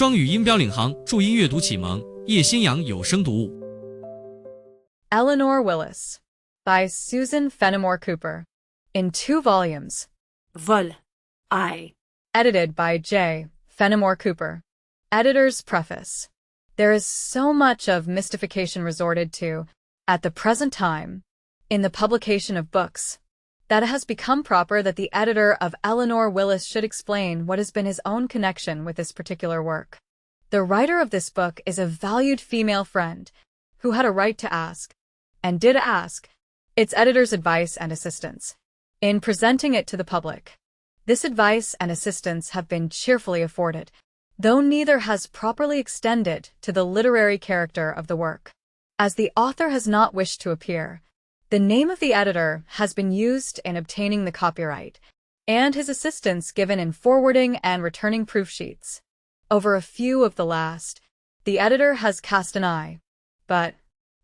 双语音标领航，注音阅读启蒙，叶兴阳有声读物。Elinor Wyllys by Susan Fenimore Cooper in 2 volumes. Vol. I. Edited by J. Fenimore Cooper. Editor's preface. There is so much of mystification resorted to, at the present time, in the publication of books, that it has become proper that the editor of Elinor Wyllys should explain what has been his own connection with this particular work. The writer of this book is a valued female friend, who had a right to ask, and did ask, its editor's advice and assistance, in presenting it to the public. This advice and assistance have been cheerfully afforded, though neither has properly extended to the literary character of the work. As the author has not wished to appear, the name of the editor has been used in obtaining the copyright, and his assistance given in forwarding and returning proof sheets. Over a few of the last, the editor has cast an eye, but,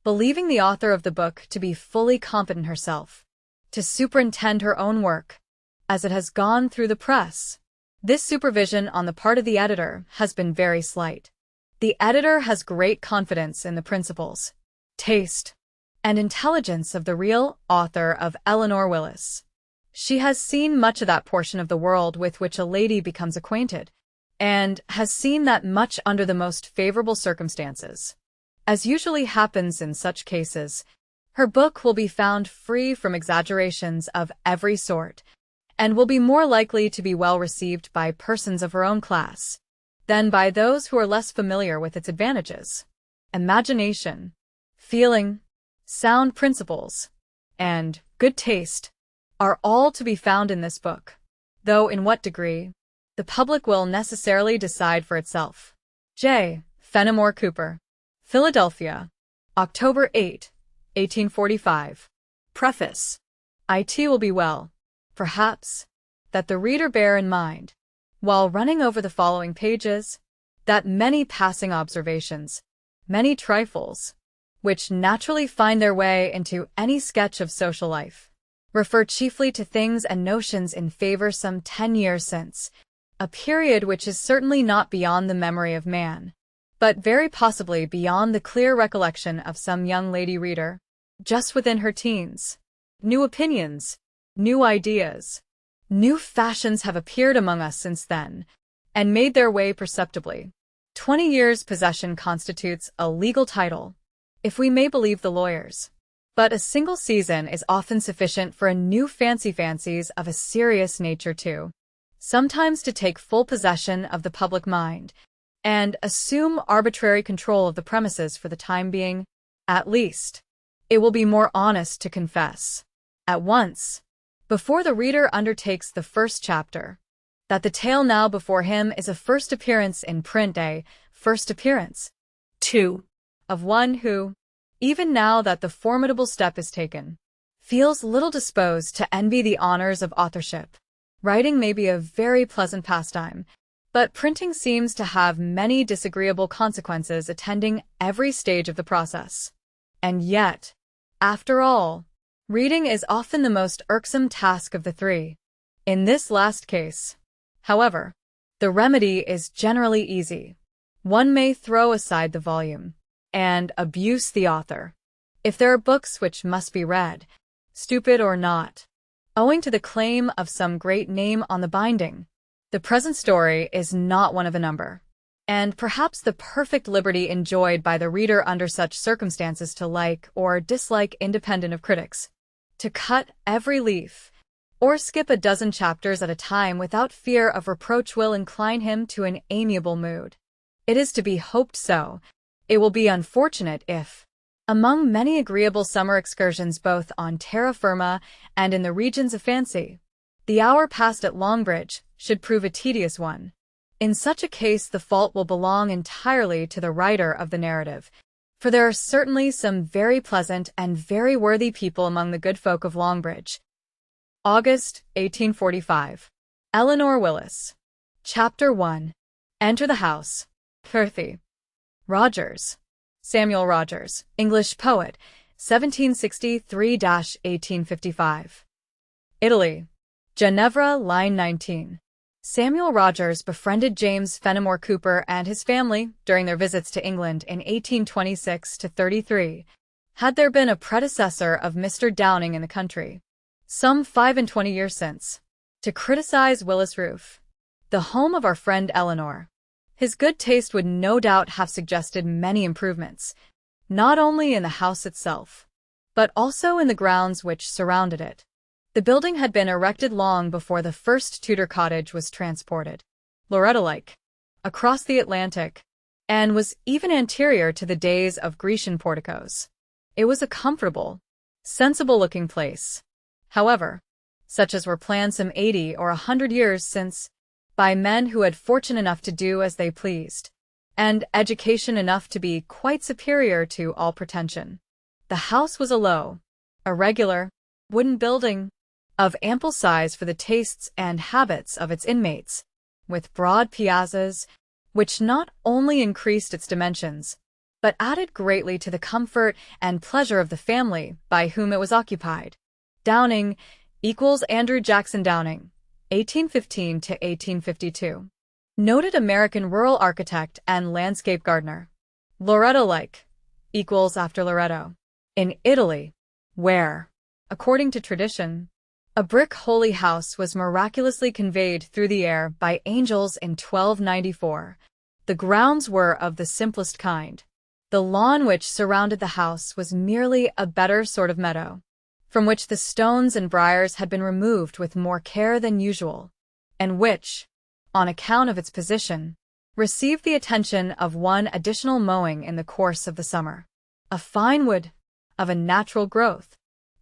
believing the author of the book to be fully competent herself, to superintend her own work, as it has gone through the press, this supervision on the part of the editor has been very slight. The editor has great confidence in the principles, taste, and intelligence of the real author of Elinor Wyllys. She has seen much of that portion of the world with which a lady becomes acquainted, and has seen that much under the most favorable circumstances. As usually happens in such cases, her book will be found free from exaggerations of every sort, and will be more likely to be well received by persons of her own class than by those who are less familiar with its advantages. Imagination, feeling, sound principles, and good taste are all to be found in this book, though in what degree, the public will necessarily decide for itself. J. Fenimore Cooper, Philadelphia, October 8, 1845. Preface. It will be well, perhaps, that the reader bear in mind, while running over the following pages, that many passing observations, many trifles, which naturally find their way into any sketch of social life, refer chiefly to things and notions in favor some 10 years since, a period which is certainly not beyond the memory of man, but very possibly beyond the clear recollection of some young lady reader, just within her teens. New opinions, new ideas, new fashions have appeared among us since then, and made their way perceptibly. 20 years' possession constitutes a legal title, if we may believe the lawyers. But a single season is often sufficient for a new fancies of a serious nature to, sometimes to take full possession of the public mind, and assume arbitrary control of the premises for the time being. At least, it will be more honest to confess, at once, before the reader undertakes the first chapter, that the tale now before him is a first appearance in print, a first appearance, too, of one who, even now that the formidable step is taken, feels little disposed to envy the honors of authorship. Writing may be a very pleasant pastime, but printing seems to have many disagreeable consequences attending every stage of the process. And yet, after all, reading is often the most irksome task of the three. In this last case, however, the remedy is generally easy. One may throw aside the volume, and abuse the author, if there are books which must be read, stupid or not, owing to the claim of some great name on the binding. The present story is not one of a number, and perhaps the perfect liberty enjoyed by the reader under such circumstances to like or dislike independent of critics, to cut every leaf, or skip a dozen chapters at a time without fear of reproach will incline him to an amiable mood. It is to be hoped so. It will be unfortunate if, among many agreeable summer excursions both on terra firma and in the regions of fancy, the hour passed at Longbridge should prove a tedious one. In such a case the fault will belong entirely to the writer of the narrative, for there are certainly some very pleasant and very worthy people among the good folk of Longbridge. August, 1845. Elinor Wyllys. Chapter 1. Enter the house. Perthy. Rogers. Samuel Rogers, English poet, 1763–1855. Italy. Ginevra, line 19. Samuel Rogers befriended James Fenimore Cooper and his family during their visits to England in 1826 to 33. Had there been a predecessor of Mr. Downing in the country, some 25 years since, to criticize Wyllys Roof, the home of our friend Elinor, his good taste would no doubt have suggested many improvements, not only in the house itself, but also in the grounds which surrounded it. The building had been erected long before the first Tudor cottage was transported, Loretta-like, across the Atlantic, and was even anterior to the days of Grecian porticos. It was a comfortable, sensible-looking place, however, such as were planned some 80 or 100 years since, by men who had fortune enough to do as they pleased, and education enough to be quite superior to all pretension. The house was a low, irregular, wooden building, of ample size for the tastes and habits of its inmates, with broad piazzas, which not only increased its dimensions, but added greatly to the comfort and pleasure of the family by whom it was occupied. Downing equals Andrew Jackson Downing, 1815 to 1852. Noted American rural architect and landscape gardener. Loretto-like equals after Loretto. In Italy, where, according to tradition, a brick holy house was miraculously conveyed through the air by angels in 1294. The grounds were of the simplest kind. The lawn which surrounded the house was merely a better sort of meadow, from which the stones and briars had been removed with more care than usual, and which, on account of its position, received the attention of one additional mowing in the course of the summer. A fine wood, of a natural growth,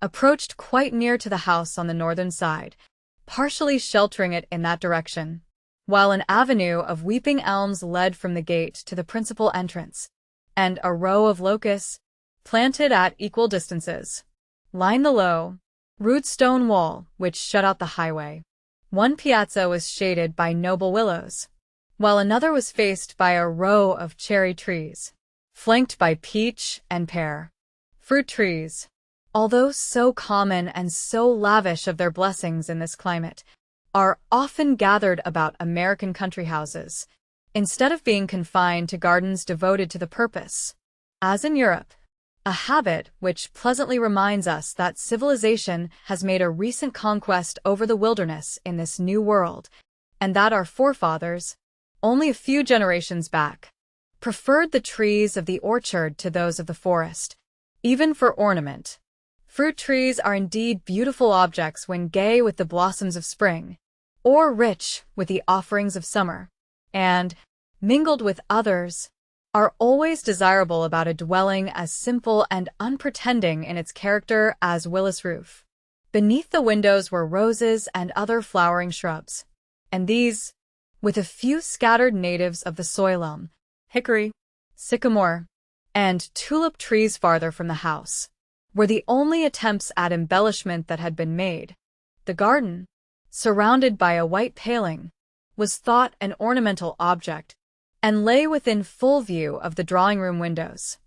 approached quite near to the house on the northern side, partially sheltering it in that direction, while an avenue of weeping elms led from the gate to the principal entrance, and a row of locusts, planted at equal distances, lined the low, rude stone wall which shut out the highway. One piazza was shaded by noble willows, while another was faced by a row of cherry trees, flanked by peach and pear. Fruit trees, although so common and so lavish of their blessings in this climate, are often gathered about American country houses, instead of being confined to gardens devoted to the purpose, as in Europe, a habit which pleasantly reminds us that civilization has made a recent conquest over the wilderness in this new world, and that our forefathers, only a few generations back, preferred the trees of the orchard to those of the forest, even for ornament. Fruit trees are indeed beautiful objects when gay with the blossoms of spring, or rich with the offerings of summer, and, mingled with others, are always desirable about a dwelling as simple and unpretending in its character as Wyllys Roof. Beneath the windows were roses and other flowering shrubs, and these, with a few scattered natives of the soil elm, hickory, sycamore, and tulip trees farther from the house, were the only attempts at embellishment that had been made. The garden, surrounded by a white paling, was thought an ornamental object, and lay within full view of the drawing-room windows.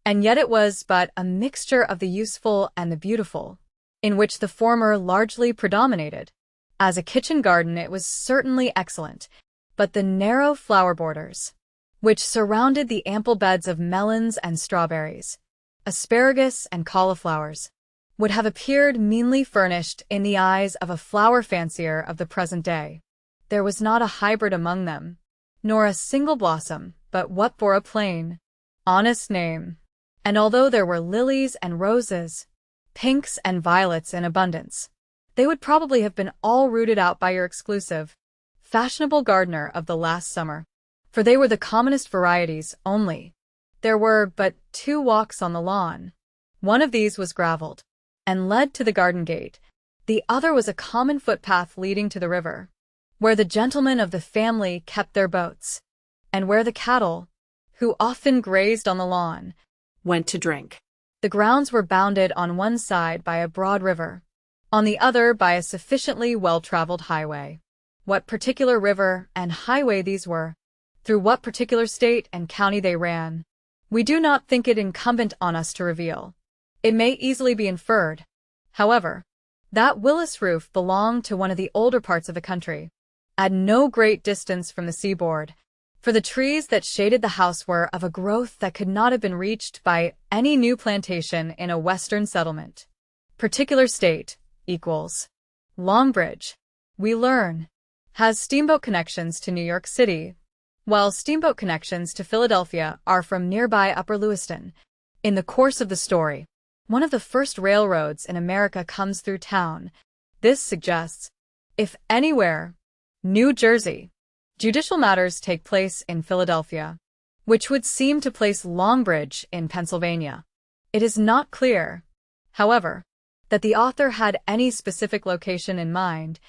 And yet it was but a mixture of the useful and the beautiful, in which the former largely predominated. As a kitchen garden it was certainly excellent, but the narrow flower borders, which surrounded the ample beds of melons and strawberries, asparagus and cauliflowers, would have appeared meanly furnished in the eyes of a flower fancier of the present day. There was not a hybrid among them, nor a single blossom, but what bore a plain, honest name. And although there were lilies and roses, pinks and violets in abundance, they would probably have been all rooted out by your exclusive, fashionable gardener of the last summer, for they were the commonest varieties only. There were but 2 walks on the lawn. One of these was gravelled, and led to the garden gate. The other was a common footpath leading to the river, where the gentlemen of the family kept their boats, and where the cattle, who often grazed on the lawn, went to drink. The grounds were bounded on one side by a broad river, on the other by a sufficiently well-traveled highway. What particular river and highway these were, through what particular state and county they ran, we do not think it incumbent on us to reveal. It may easily be inferred, however, that Wyllys Roof belonged to one of the older parts of the country, at no great distance from the seaboard, for the trees that shaded the house were of a growth that could not have been reached by any new plantation in a western settlement. Particular state equals Longbridge, we learn, has steamboat connections to New York City, while steamboat connections to Philadelphia are from nearby Upper Lewiston. In the course of the story, one of the first railroads in America comes through town. This suggests, if anywhere, New Jersey. Judicial matters take place in Philadelphia, which would seem to place Longbridge in Pennsylvania. It is not clear, however, that the author had any specific location in mind.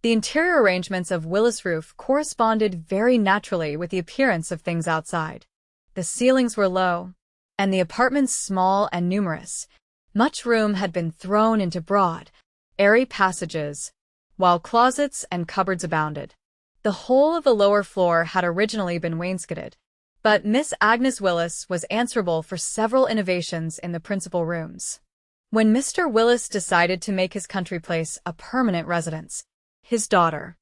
The interior arrangements of Wyllys' roof corresponded very naturally with the appearance of things outside. The ceilings were low, and the apartments small and numerous. Much room had been thrown into broad, airy passages, while closets and cupboards abounded. The whole of the lower floor had originally been wainscoted, but Miss Agnes Wyllys was answerable for several innovations in the principal rooms. When Mr. Wyllys decided to make his country place a permanent residence, his daughter,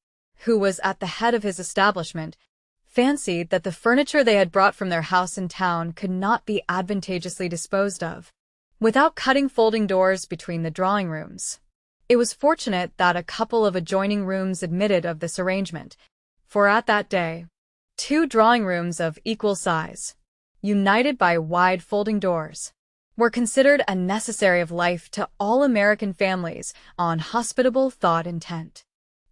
who was at the head of his establishment, fancied that the furniture they had brought from their house in town could not be advantageously disposed of without cutting folding doors between the drawing rooms. It was fortunate that a couple of adjoining rooms admitted of this arrangement, for at that day, 2 drawing rooms of equal size, united by wide folding doors, were considered a necessary of life to all American families on hospitable thought intent.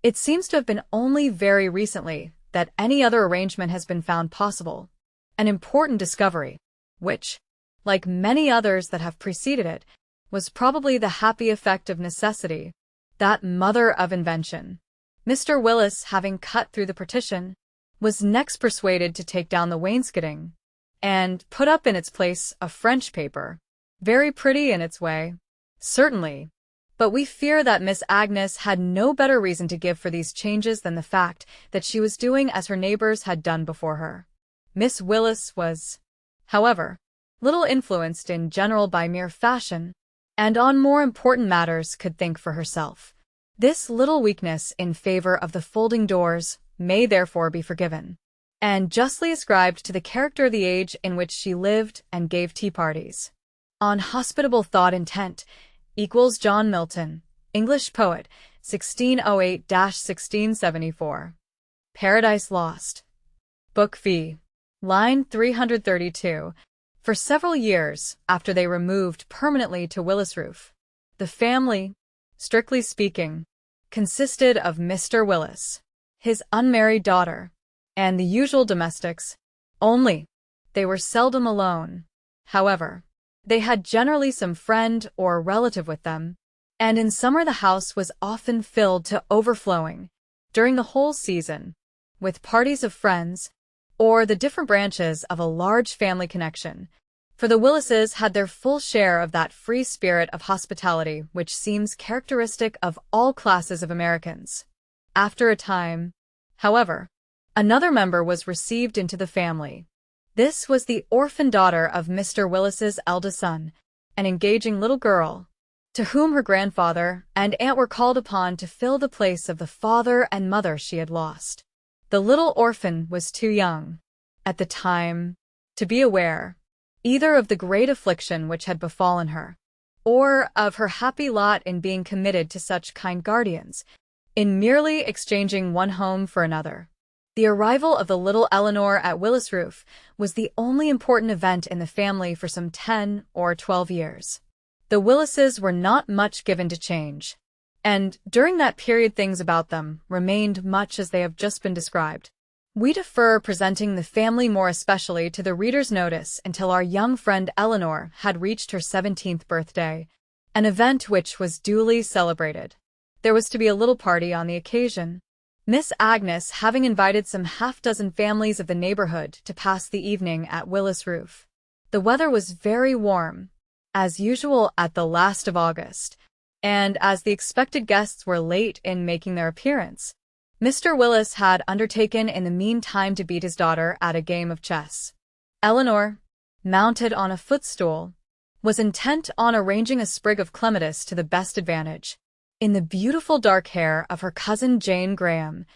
It seems to have been only very recently that any other arrangement has been found possible, an important discovery, which, like many others that have preceded it, was probably the happy effect of necessity, that mother of invention. Mr. Wyllys, having cut through the partition, was next persuaded to take down the wainscoting and put up in its place a French paper, very pretty in its way, certainly, but we fear that Miss Agnes had no better reason to give for these changes than the fact that she was doing as her neighbors had done before her. Miss Wyllys was, however, little influenced in general by mere fashion, and on more important matters could think for herself. This little weakness in favor of the folding doors may therefore be forgiven, and justly ascribed to the character of the age in which she lived and gave tea parties. On hospitable thought intent equals John Milton, English poet, 1608–1674. Paradise Lost. Book V. Line 332. For several years after they removed permanently to Wyllys' roof, the family, strictly speaking, consisted of Mr. Wyllys, his unmarried daughter, and the usual domestics, only they were seldom alone. However, they had generally some friend or relative with them, and in summer the house was often filled to overflowing, during the whole season, with parties of friends, or the different branches of a large family connection, for the Wyllyses had their full share of that free spirit of hospitality which seems characteristic of all classes of Americans. After a time, however, another member was received into the family. This was the orphan daughter of Mr. Wyllys's eldest son, an engaging little girl, to whom her grandfather and aunt were called upon to fill the place of the father and mother she had lost. The little orphan was too young, at the time, to be aware, either of the great affliction which had befallen her, or of her happy lot in being committed to such kind guardians, in merely exchanging one home for another. The arrival of the little Elinor at Wyllys' roof was the only important event in the family for some 10 or 12 years. The Wyllyses were not much given to change, and during that period things about them remained much as they have just been described. We defer presenting the family more especially to the reader's notice until our young friend Elinor had reached her 17th birthday, an event which was duly celebrated. There was to be a little party on the occasion, Miss Agnes having invited some half-dozen families of the neighborhood to pass the evening at Wyllys' roof. The weather was very warm, as usual at the last of August, and as the expected guests were late in making their appearance, Mr. Wyllys had undertaken in the meantime to beat his daughter at a game of chess. Elinor, mounted on a footstool, was intent on arranging a sprig of clematis to the best advantage, in the beautiful dark hair of her cousin Jane Graham,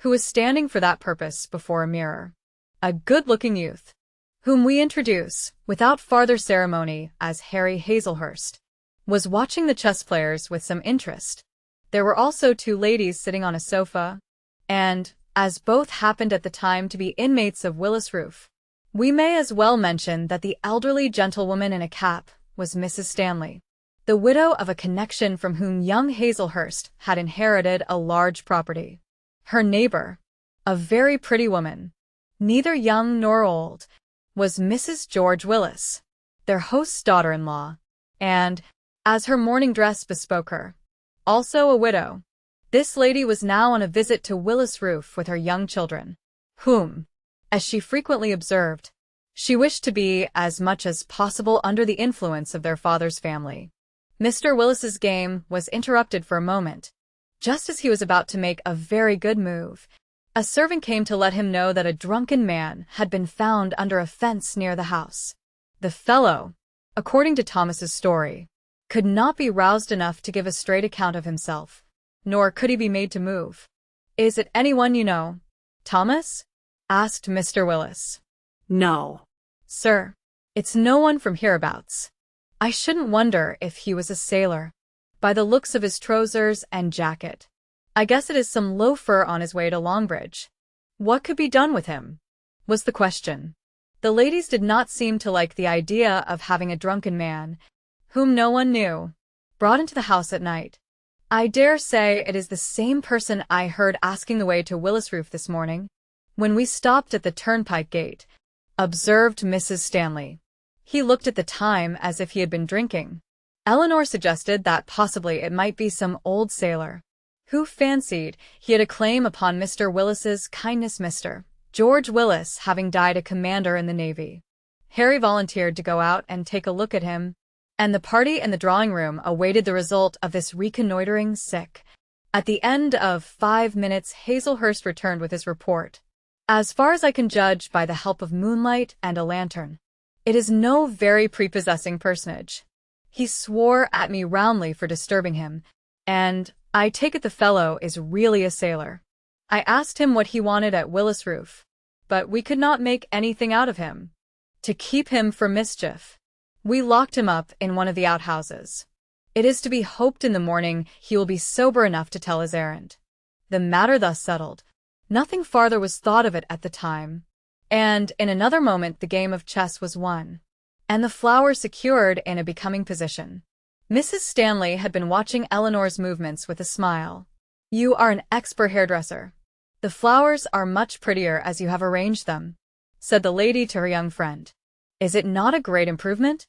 who was standing for that purpose before a mirror. A good-looking youth, whom we introduce, without farther ceremony, as Harry Hazelhurst, was watching the chess players with some interest. There were also two ladies sitting on a sofa, and, as both happened at the time to be inmates of Wyllys Roof, we may as well mention that the elderly gentlewoman in a cap was Mrs. Stanley, the widow of a connection from whom young Hazelhurst had inherited a large property. Her neighbor, a very pretty woman, neither young nor old, was Mrs. George Wyllys, their host's daughter-in-law, and, as her mourning dress bespoke her, also a widow. This lady was now on a visit to Wyllys Roof with her young children, whom, as she frequently observed, she wished to be as much as possible under the influence of their father's family. Mr. Wyllys's game was interrupted for a moment. Just as he was about to make a very good move, a servant came to let him know that a drunken man had been found under a fence near the house. The fellow, according to Thomas's story, could not be roused enough to give a straight account of himself, nor could he be made to move. "Is it anyone you know, Thomas?" asked Mr. Wyllys. No. "Sir, it's no one from hereabouts. I shouldn't wonder if he was a sailor, by the looks of his trousers and jacket. I guess it is some loafer on his way to Longbridge." "What could be done with him?" was the question. The ladies did not seem to like the idea of having a drunken man, whom no one knew, brought into the house at night. "I dare say it is the same person I heard asking the way to Wyllys Roof this morning, when we stopped at the turnpike gate," observed Mrs. Stanley. "He looked at the time as if he had been drinking." Elinor suggested that possibly it might be some old sailor, who fancied he had a claim upon Mr. Wyllys's kindness, Mr. George Wyllys having died a commander in the Navy. Harry volunteered to go out and take a look at him, and the party in the drawing-room awaited the result of this reconnoitering. At the end of 5 minutes Hazelhurst returned with his report. "As far as I can judge by the help of moonlight and a lantern, it is no very prepossessing personage. He swore at me roundly for disturbing him, and I take it the fellow is really a sailor. I asked him what he wanted at Wyllys Roof, but we could not make anything out of him. To keep him from mischief, we locked him up in one of the outhouses. It is to be hoped in the morning he will be sober enough to tell his errand." The matter thus settled, nothing farther was thought of it at the time, and in another moment the game of chess was won, and the flower secured in a becoming position. Mrs. Stanley had been watching Elinor's movements with a smile. "You are an expert hairdresser. The flowers are much prettier as you have arranged them," said the lady to her young friend. "Is it not a great improvement?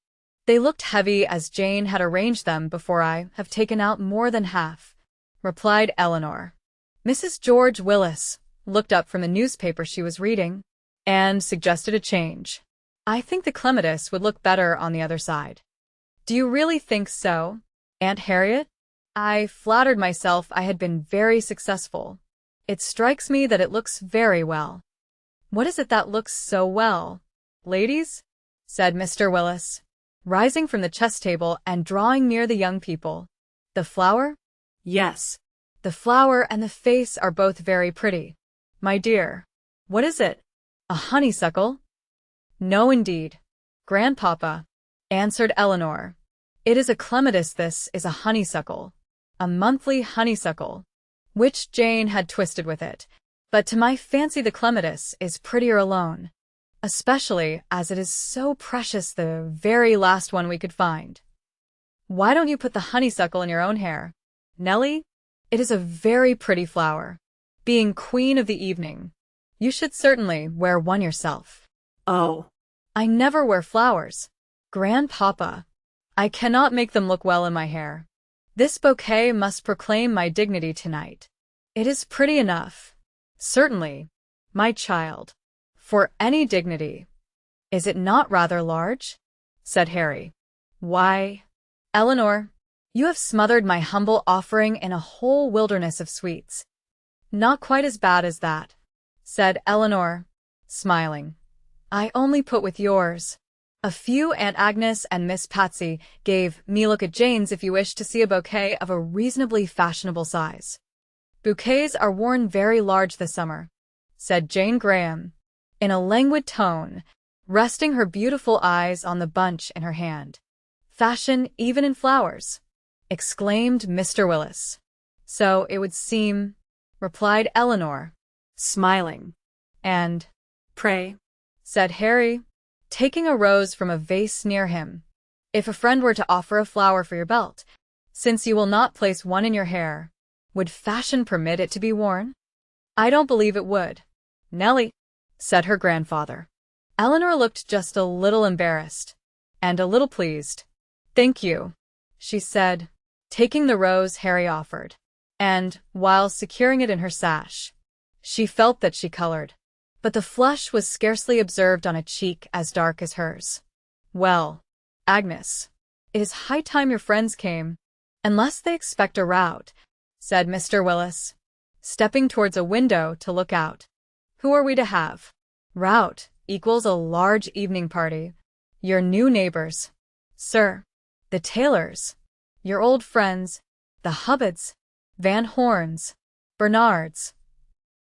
They looked heavy as Jane had arranged them before I have taken out more than half," replied Elinor. Mrs. George Wyllys looked up from the newspaper she was reading, and suggested a change. "I think the clematis would look better on the other side." "Do you really think so, Aunt Harriet? I flattered myself I had been very successful. It strikes me that it looks very well." "What is it that looks so well, ladies?" said Mr. Wyllys, rising from the chess table and drawing near the young people. "The flower?" Yes. "The flower and the face are both very pretty. My dear, what is it? A honeysuckle?" "No, indeed, Grandpapa," answered Elinor. "It is a clematis. This is a honeysuckle, a monthly honeysuckle, which Jane had twisted with it. But to my fancy the clematis is prettier alone, especially as it is so precious, the very last one we could find. Why don't you put the honeysuckle in your own hair, Nellie? It is a very pretty flower. Being queen of the evening, you should certainly wear one yourself." Oh. "I never wear flowers, Grandpapa. I cannot make them look well in my hair. This bouquet must proclaim my dignity tonight. It is pretty enough, certainly, my child, for any dignity. Is it not rather large?" said Harry. "Why, Elinor, you have smothered my humble offering in a whole wilderness of sweets." "Not quite as bad as that," said Elinor, smiling. "I only put with yours. A few Aunt Agnes and Miss Patsy gave me. Look at Jane's if you wish to see a bouquet of a reasonably fashionable size." Bouquets are worn very large this summer, said Jane Graham, in a languid tone, resting her beautiful eyes on the bunch in her hand. Fashion even in flowers, exclaimed Mr. Wyllys. So it would seem, replied Elinor, smiling. and, Pray, said Harry, taking a rose from a vase near him. If a friend were to offer a flower for your belt, since you will not place one in your hair, would fashion permit it to be worn? I don't believe it would, Nellie, said her grandfather. Elinor looked just a little embarrassed, and a little pleased. Thank you, she said, taking the rose Harry offered, and, while securing it in her sash, she felt that she colored, but the flush was scarcely observed on a cheek as dark as hers. Well, Agnes, it is high time your friends came, unless they expect a rout, said Mr. Wyllys, stepping towards a window to look out. Who are we to have? Rout equals a large evening party. Your new neighbors, sir, the Taylors, your old friends, the Hubbards, Van Horns, Bernards.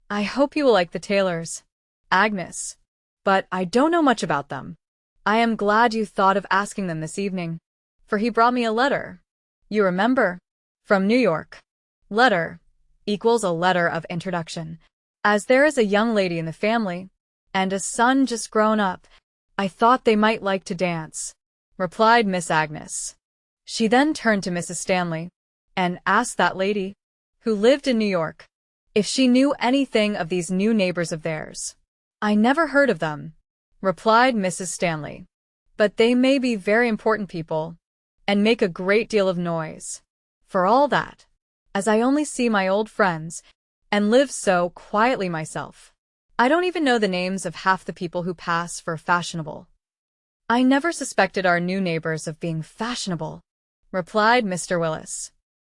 I hope you will like the Taylors, Agnes, but I don't know much about them. I am glad you thought of asking them this evening, for he brought me a letter. You remember? From New York. Letter equals a letter of introduction. As there is a young lady in the family, and a son just grown up, I thought they might like to dance, replied Miss Agnes. She then turned to Mrs. Stanley, and asked that lady, who lived in New York, if she knew anything of these new neighbors of theirs. I never heard of them, replied Mrs. Stanley, but they may be very important people, and make a great deal of noise. For all that, as I only see my old friends, and live so quietly myself, I don't even know the names of half the people who pass for fashionable. I never suspected our new neighbors of being fashionable, replied Mr. Wyllys.